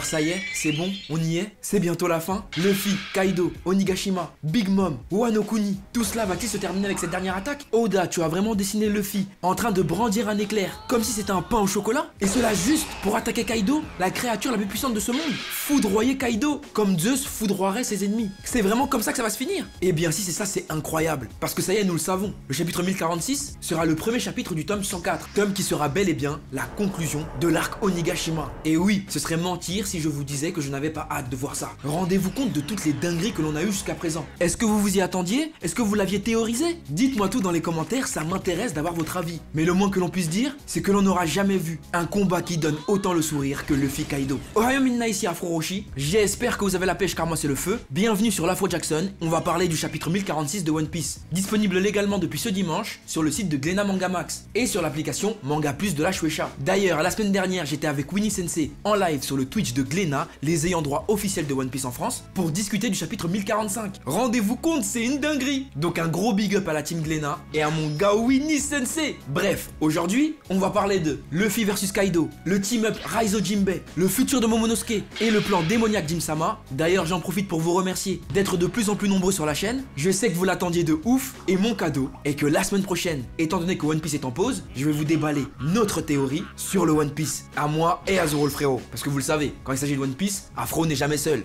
Alors ça y est, c'est bon, on y est, c'est bientôt la fin. Luffy, Kaido, Onigashima, Big Mom, Wano Kuni, tout cela va-t-il se terminer avec cette dernière attaque? Oda, tu as vraiment dessiné Luffy en train de brandir un éclair, comme si c'était un pain au chocolat? Et cela juste pour attaquer Kaido, la créature la plus puissante de ce monde? Foudroyer Kaido, comme Zeus foudroierait ses ennemis. C'est vraiment comme ça que ça va se finir? Eh bien si c'est ça, c'est incroyable, parce que ça y est, nous le savons. Le chapitre 1046 sera le premier chapitre du tome 104, tome qui sera bel et bien la conclusion de l'arc Onigashima. Et oui, ce serait mentir si je vous disais que je n'avais pas hâte de voir ça. Rendez-vous compte de toutes les dingueries que l'on a eues jusqu'à présent. Est-ce que vous vous y attendiez? Est-ce que vous l'aviez théorisé? Dites-moi tout dans les commentaires, ça m'intéresse d'avoir votre avis. Mais le moins que l'on puisse dire, c'est que l'on n'aura jamais vu un combat qui donne autant le sourire que Luffy Kaido. Ohio Minna ici Afro Roshi, j'espère que vous avez la pêche car moi c'est le feu. Bienvenue sur l'Afro Jackson, on va parler du chapitre 1046 de One Piece. Disponible légalement depuis ce dimanche sur le site de Glénat Manga Max et sur l'application Manga Plus de la Shueisha. D'ailleurs, la semaine dernière, j'étais avec Winnie Sensei en live sur le Twitch de Glénat, les ayants droit officiels de One Piece en France, pour discuter du chapitre 1045. Rendez-vous compte, c'est une dinguerie. Donc un gros big up à la team Glénat et à mon gars Winnie Sensei. Bref, aujourd'hui, on va parler de Luffy versus Kaido, le team up Raizo Jinbei, le futur de Momonosuke et le plan démoniaque d'Im-sama. D'ailleurs, j'en profite pour vous remercier d'être de plus en plus nombreux sur la chaîne. Je sais que vous l'attendiez de ouf et mon cadeau est que la semaine prochaine, étant donné que One Piece est en pause, je vais vous déballer notre théorie sur le One Piece, à moi et à Zoro le frérot. Parce que vous le savez, quand il s'agit de One Piece, Afro n'est jamais seul.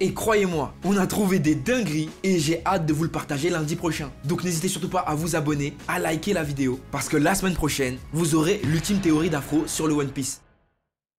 Et croyez-moi, on a trouvé des dingueries et j'ai hâte de vous le partager lundi prochain. Donc n'hésitez surtout pas à vous abonner, à liker la vidéo, parce que la semaine prochaine, vous aurez l'ultime théorie d'Afro sur le One Piece.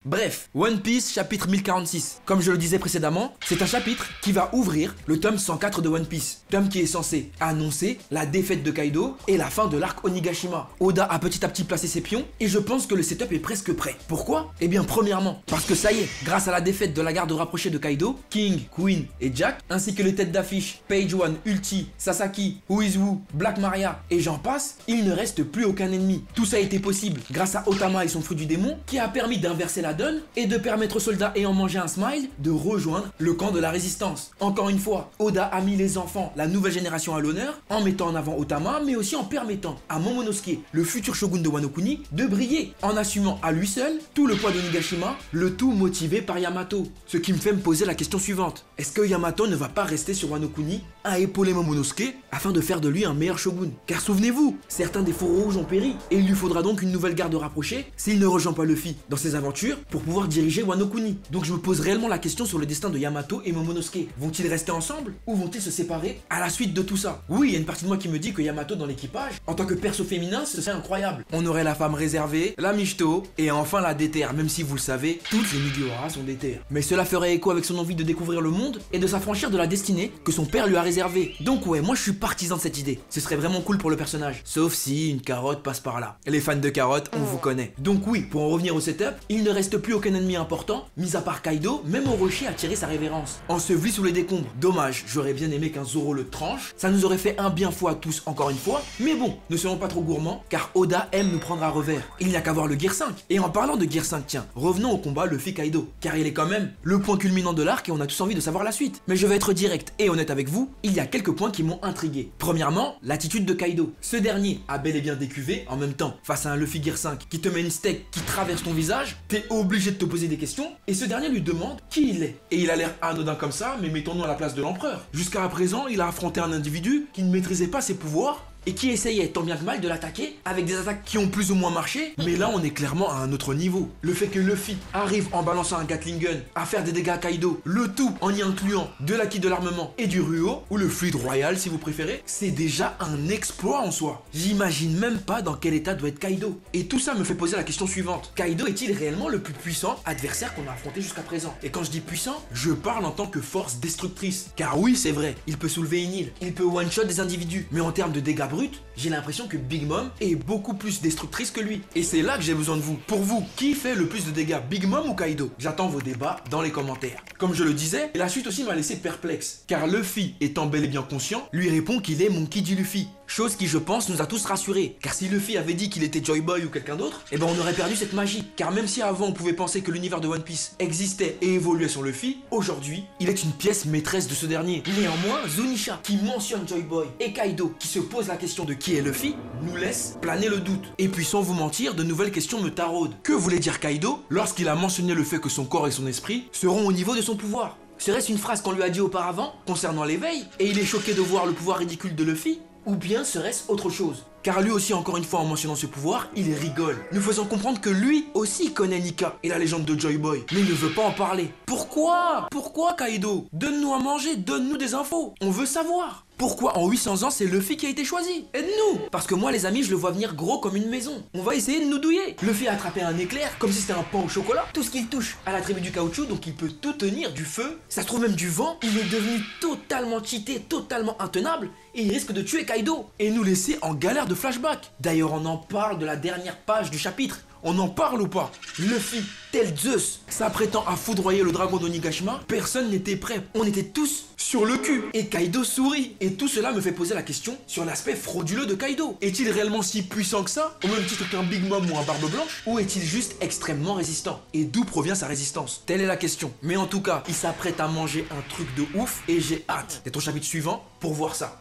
Bref, One Piece chapitre 1046. Comme je le disais précédemment, c'est un chapitre qui va ouvrir le tome 104 de One Piece. Tome qui est censé annoncer la défaite de Kaido et la fin de l'arc Onigashima. Oda a petit à petit placé ses pions et je pense que le setup est presque prêt. Pourquoi? Eh bien premièrement, parce que ça y est, grâce à la défaite de la garde rapprochée de Kaido, King, Queen et Jack, ainsi que les têtes d'affiche Page One, Ulti, Sasaki, Who is Who, Black Maria et j'en passe, il ne reste plus aucun ennemi. Tout ça a été possible grâce à Otama et son fruit du démon qui a permis d'inverser la donne et de permettre aux soldats ayant mangé un smile de rejoindre le camp de la résistance. Encore une fois, Oda a mis les enfants, la nouvelle génération à l'honneur, en mettant en avant Otama, mais aussi en permettant à Momonosuke, le futur shogun de Wano Kuni, de briller, en assumant à lui seul tout le poids d'Onigashima, le tout motivé par Yamato. Ce qui me fait me poser la question suivante. Est-ce que Yamato ne va pas rester sur Wano Kuni à épauler Momonosuke afin de faire de lui un meilleur shogun? Car souvenez-vous, certains des fourreaux rouges ont péri, et il lui faudra donc une nouvelle garde rapprochée s'il ne rejoint pas Luffy dans ses aventures pour pouvoir diriger Wano Kuni. Donc je me pose réellement la question sur le destin de Yamato et Momonosuke. Vont-ils rester ensemble ou vont-ils se séparer à la suite de tout ça? Oui, il y a une partie de moi qui me dit que Yamato dans l'équipage, en tant que perso féminin, ce serait incroyable. On aurait la femme réservée, la michto et enfin la déterre, même si vous le savez, toutes les Mugiwara sont déterres. Mais cela ferait écho avec son envie de découvrir le monde et de s'affranchir de la destinée que son père lui a réservée. Donc ouais, moi je suis partisan de cette idée. Ce serait vraiment cool pour le personnage. Sauf si une carotte passe par là. Les fans de carottes, on vous connaît. Donc oui, pour en revenir au setup, il ne reste plus aucun ennemi important, mis à part Kaido, même Orochi a tiré sa révérence. Enseveli sous les décombres. Dommage, j'aurais bien aimé qu'un Zoro le tranche, ça nous aurait fait un bien fou à tous encore une fois, mais bon, ne soyons pas trop gourmands, car Oda aime nous prendre à revers. Il n'y a qu'à voir le Gear 5. Et en parlant de Gear 5, tiens, revenons au combat Luffy Kaido, car il est quand même le point culminant de l'arc et on a tous envie de savoir la suite. Mais je vais être direct et honnête avec vous, il y a quelques points qui m'ont intrigué. Premièrement, l'attitude de Kaido. Ce dernier a bel et bien décuvé, en même temps, face à un Luffy Gear 5 qui te met une steak qui traverse ton visage, t'es obligé de te poser des questions, et ce dernier lui demande qui il est. Et il a l'air anodin comme ça, mais mettons-nous à la place de l'empereur. Jusqu'à présent, il a affronté un individu qui ne maîtrisait pas ses pouvoirs et qui essayait tant bien que mal de l'attaquer avec des attaques qui ont plus ou moins marché, mais là on est clairement à un autre niveau. Le fait que Luffy arrive en balançant un Gatling Gun à faire des dégâts à Kaido, le tout en y incluant de l'acquis de l'armement et du Ruo, ou le fluide royal si vous préférez, c'est déjà un exploit en soi. J'imagine même pas dans quel état doit être Kaido. Et tout ça me fait poser la question suivante. Kaido est-il réellement le plus puissant adversaire qu'on a affronté jusqu'à présent? Et quand je dis puissant, je parle en tant que force destructrice. Car oui, c'est vrai, il peut soulever une île, il peut one-shot des individus, mais en termes de dégâts brute, j'ai l'impression que Big Mom est beaucoup plus destructrice que lui. Et c'est là que j'ai besoin de vous. Pour vous, qui fait le plus de dégâts, Big Mom ou Kaido? J'attends vos débats dans les commentaires. Comme je le disais, la suite aussi m'a laissé perplexe, car Luffy, étant bel et bien conscient, lui répond qu'il est Monkey D. Luffy. chose qui je pense nous a tous rassurés. Car si Luffy avait dit qu'il était Joy Boy ou quelqu'un d'autre, eh ben on aurait perdu cette magie. Car même si avant on pouvait penser que l'univers de One Piece existait et évoluait sur Luffy, aujourd'hui il est une pièce maîtresse de ce dernier. Néanmoins, Zunisha qui mentionne Joy Boy et Kaido qui se pose la question de qui est Luffy nous laisse planer le doute. Et puis sans vous mentir, de nouvelles questions me taraudent. Que voulait dire Kaido lorsqu'il a mentionné le fait que son corps et son esprit seront au niveau de son pouvoir? Serait-ce une phrase qu'on lui a dit auparavant concernant l'éveil et il est choqué de voir le pouvoir ridicule de Luffy? Ou bien serait-ce autre chose? Car lui aussi, encore une fois, en mentionnant ce pouvoir, il rigole, nous faisant comprendre que lui aussi connaît Nika et la légende de Joy Boy, mais il ne veut pas en parler. Pourquoi? Pourquoi Kaido? Donne-nous à manger, donne-nous des infos, on veut savoir. Pourquoi en 800 ans c'est Luffy qui a été choisi? Aide-nous! Parce que moi les amis je le vois venir gros comme une maison. On va essayer de nous douiller. Luffy a attrapé un éclair comme si c'était un pain au chocolat. Tout ce qu'il touche à la tribu du caoutchouc, donc il peut tout tenir, du feu, ça se trouve même du vent. Il est devenu totalement cheaté, totalement intenable et il risque de tuer Kaido et nous laisser en galère de flashback. D'ailleurs on en parle de la dernière page du chapitre. On en parle ou pas? Luffy, tel Zeus, s'apprêtant à foudroyer le dragon d'Onigashima, personne n'était prêt. On était tous sur le cul. Et Kaido sourit. Et tout cela me fait poser la question sur l'aspect frauduleux de Kaido. Est-il réellement si puissant que ça, au même titre qu'un Big Mom ou un Barbe Blanche? Ou est-il juste extrêmement résistant? Et d'où provient sa résistance? Telle est la question. Mais en tout cas, il s'apprête à manger un truc de ouf et j'ai hâte d'être au chapitre suivant pour voir ça.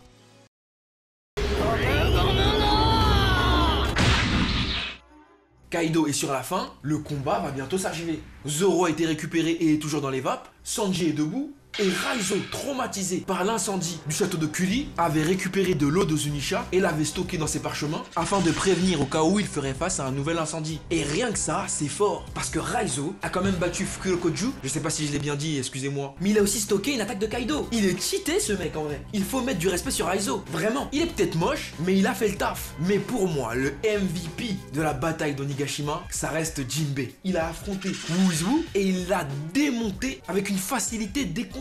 Kaido est sur la fin, le combat va bientôt s'arriver. Zoro a été récupéré et est toujours dans les vapes, Sanji est debout, et Raizo, traumatisé par l'incendie du château de Kuli, avait récupéré de l'eau de Zunisha et l'avait stocké dans ses parchemins afin de prévenir au cas où il ferait face à un nouvel incendie. Et rien que ça, c'est fort, parce que Raizo a quand même battu Fukurokoju, je sais pas si je l'ai bien dit, excusez-moi, mais il a aussi stocké une attaque de Kaido. Il est cheaté ce mec en vrai. Il faut mettre du respect sur Raizo, vraiment. Il est peut-être moche, mais il a fait le taf. Mais pour moi, le MVP de la bataille d'Onigashima, ça reste Jinbei. Il a affronté Wuzu et il l'a démonté avec une facilité déconcertante.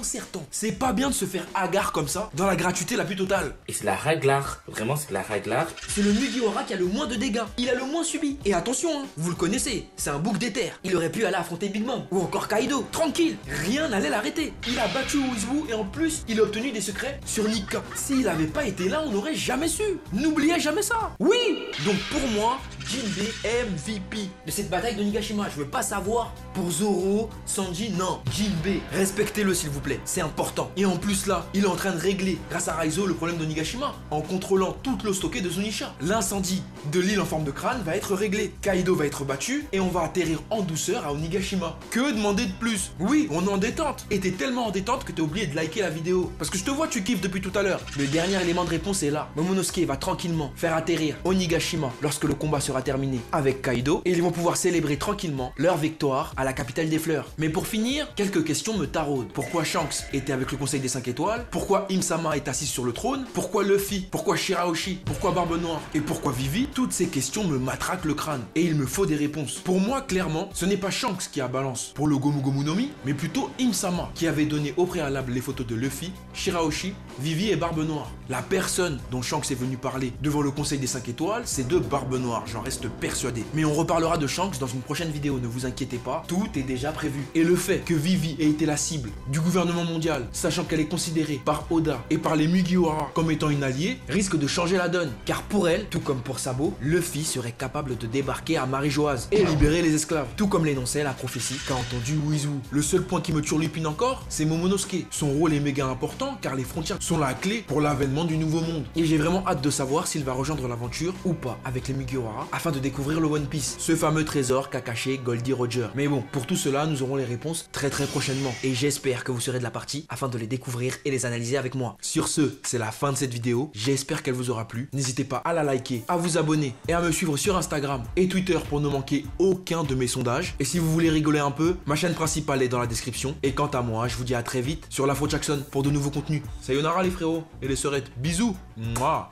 C'est pas bien de se faire hagard comme ça, dans la gratuité la plus totale. Et c'est la raglar, vraiment c'est la raglar. C'est le Mugiwara qui a le moins de dégâts, il a le moins subi. Et attention, hein, vous le connaissez, c'est un bouc d'éther. Il aurait pu aller affronter Big Mom, ou encore Kaido, tranquille, rien n'allait l'arrêter. Il a battu Wuzu et en plus, il a obtenu des secrets sur Nika. S'il avait pas été là, on n'aurait jamais su. N'oubliez jamais ça. Oui. Donc pour moi, Jinbei MVP de cette bataille de Nigashima. Je veux pas savoir pour Zoro, Sanji, non. Jinbei, respectez-le s'il vous plaît, c'est important. Et en plus là, il est en train de régler, grâce à Raizo, le problème de Nigashima, en contrôlant toute l'eau stockée de Zunisha. L'incendie de l'île en forme de crâne va être réglé. Kaido va être battu et on va atterrir en douceur à Onigashima. Que demander de plus? Oui, on est en détente. Et t'es tellement en détente que t'as oublié de liker la vidéo. Parce que je te vois, tu kiffes depuis tout à l'heure. Le dernier élément de réponse est là. Momonosuke va tranquillement faire atterrir Onigashima lorsque le combat sera terminé avec Kaido et ils vont pouvoir célébrer tranquillement leur victoire à la capitale des fleurs. Mais pour finir, quelques questions me taraudent. Pourquoi Shanks était avec le conseil des 5 étoiles? Pourquoi Im-sama est assise sur le trône? Pourquoi Luffy? Pourquoi Shirahoshi? Pourquoi Barbe Noire? Et pourquoi Vivi? Toutes ces questions me matraquent le crâne et il me faut des réponses. Pour moi, clairement, ce n'est pas Shanks qui a balance pour le Gomu Gomu no Mi, mais plutôt Im-sama qui avait donné au préalable les photos de Luffy, Shirahoshi, Vivi et Barbe Noire. La personne dont Shanks est venu parler devant le conseil des 5 étoiles, c'est de Barbe Noire, j'en reste persuadé. Mais on reparlera de Shanks dans une prochaine vidéo, ne vous inquiétez pas, tout est déjà prévu. Et le fait que Vivi ait été la cible du gouvernement mondial, sachant qu'elle est considérée par Oda et par les Mugiwara comme étant une alliée, risque de changer la donne. Car pour elle, tout comme pour Sabo, Luffy serait capable de débarquer à Marie-Joise et libérer les esclaves. Tout comme l'énonçait la prophétie qu'a entendu Wuzu. Le seul point qui me turlupine encore, c'est Momonosuke. Son rôle est méga important car les frontières sont la clé pour l'avènement du nouveau monde. Et j'ai vraiment hâte de savoir s'il va rejoindre l'aventure ou pas avec les Mugiwara afin de découvrir le One Piece, ce fameux trésor qu'a caché Goldie Roger. Mais bon, pour tout cela, nous aurons les réponses très prochainement et j'espère que vous serez de la partie afin de les découvrir et les analyser avec moi. Sur ce, c'est la fin de cette vidéo, j'espère qu'elle vous aura plu. N'hésitez pas à la liker, à vous abonner et à me suivre sur Instagram et Twitter pour ne manquer aucun de mes sondages. Et si vous voulez rigoler un peu, ma chaîne principale est dans la description. Et quant à moi, je vous dis à très vite sur l'Afro Jackson pour de nouveaux contenus. Sayonara les frérots et les sœurettes, bisous. Mouah.